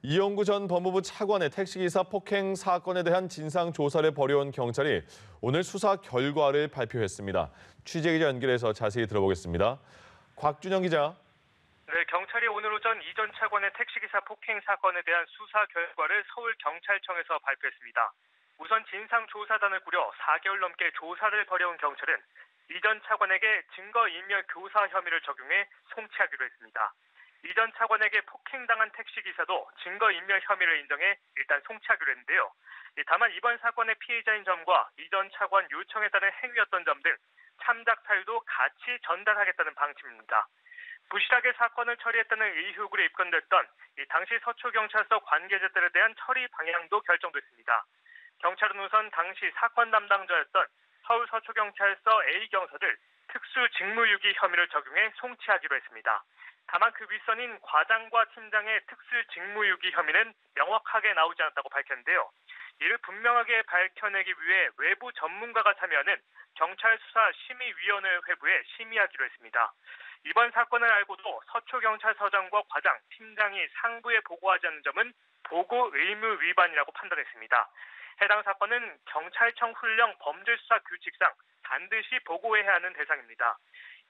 이용구 전 법무부 차관의 택시기사 폭행 사건에 대한 진상조사를 벌여온 경찰이 오늘 수사 결과를 발표했습니다. 취재기자 연결해서 자세히 들어보겠습니다. 곽준영 기자. 네, 경찰이 오늘 오전 이 전 차관의 택시기사 폭행 사건에 대한 수사 결과를 서울경찰청에서 발표했습니다. 우선 진상조사단을 꾸려 4개월 넘게 조사를 벌여온 경찰은 이 전 차관에게 증거인멸 교사 혐의를 적용해 송치하기로 했습니다. 이 전 차관에게 폭행당한 택시기사도 증거인멸 혐의를 인정해 일단 송치하기로 했는데요. 다만 이번 사건의 피해자인 점과 이 전 차관 요청에 따른 행위였던 점 등 참작 사유도 같이 전달하겠다는 방침입니다. 부실하게 사건을 처리했다는 의혹으로 입건됐던 당시 서초경찰서 관계자들에 대한 처리 방향도 결정됐습니다. 경찰은 우선 당시 사건 담당자였던 서울 서초경찰서 A경사들 특수직무유기 혐의를 적용해 송치하기로 했습니다. 다만 그 윗선인 과장과 팀장의 특수직무유기 혐의는 명확하게 나오지 않았다고 밝혔는데요. 이를 분명하게 밝혀내기 위해 외부 전문가가 참여하는 경찰수사심의위원회 회부에 심의하기로 했습니다. 이번 사건을 알고도 서초경찰서장과 과장, 팀장이 상부에 보고하지 않는 점은 보고 의무 위반이라고 판단했습니다. 해당 사건은 경찰청 훈령 범죄수사 규칙상 반드시 보고해야 하는 대상입니다.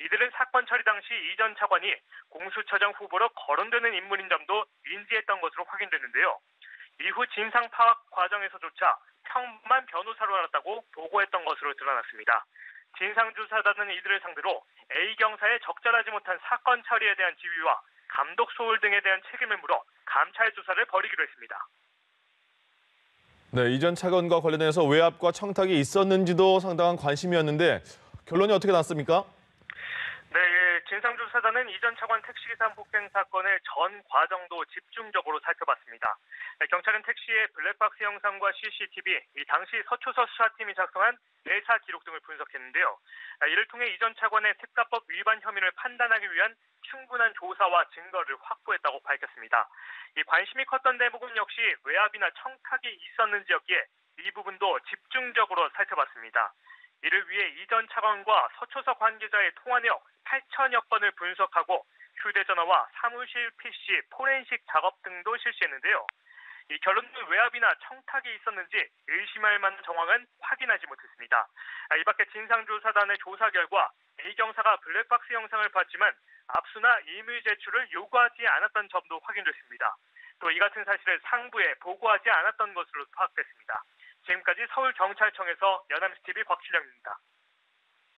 이들은 사건 처리 당시 이 전 차관이 공수처장 후보로 거론되는 인물인 점도 인지했던 것으로 확인됐는데요. 이후 진상 파악 과정에서조차 평범한 변호사로 알았다고 보고했던 것으로 드러났습니다. 진상조사단은 이들을 상대로 A경사의 적절하지 못한 사건 처리에 대한 지휘와 감독 소홀 등에 대한 책임을 물어 감찰 조사를 벌이기로 했습니다. 네, 이 전 차관과 관련해서 외압과 청탁이 있었는지도 상당한 관심이었는데 결론이 어떻게 났습니까? 네, 진상조사단은 이 전 차관 택시기사 폭행 사건의 전 과정도 집중적으로 살펴봤습니다. 경찰은 택시의 블랙박스 영상과 CCTV, 당시 서초서 수사팀이 작성한 내사 기록 등을 분석했는데요. 이를 통해 이 전 차관의 특가법 위반 혐의를 판단하기 위한 충분한 조사와 증거를 확보했다고 밝혔습니다. 이 관심이 컸던 대목은 역시 외압이나 청탁이 있었는지였기에 이 부분도 집중적으로 살펴봤습니다. 이를 위해 이 전 차관과 서초서 관계자의 통화 내역 8천여 건을 분석하고 휴대전화와 사무실 PC, 포렌식 작업 등도 실시했는데요. 이 결론은 외압이나 청탁이 있었는지 의심할 만한 정황은 확인하지 못했습니다. 이 밖에 진상조사단의 조사 결과 A경사가 블랙박스 영상을 봤지만 압수나 임의 제출을 요구하지 않았던 점도 확인됐습니다. 또 이 같은 사실을 상부에 보고하지 않았던 것으로 파악됐습니다. 지금까지 서울경찰청에서 연합뉴스TV 곽준영입니다.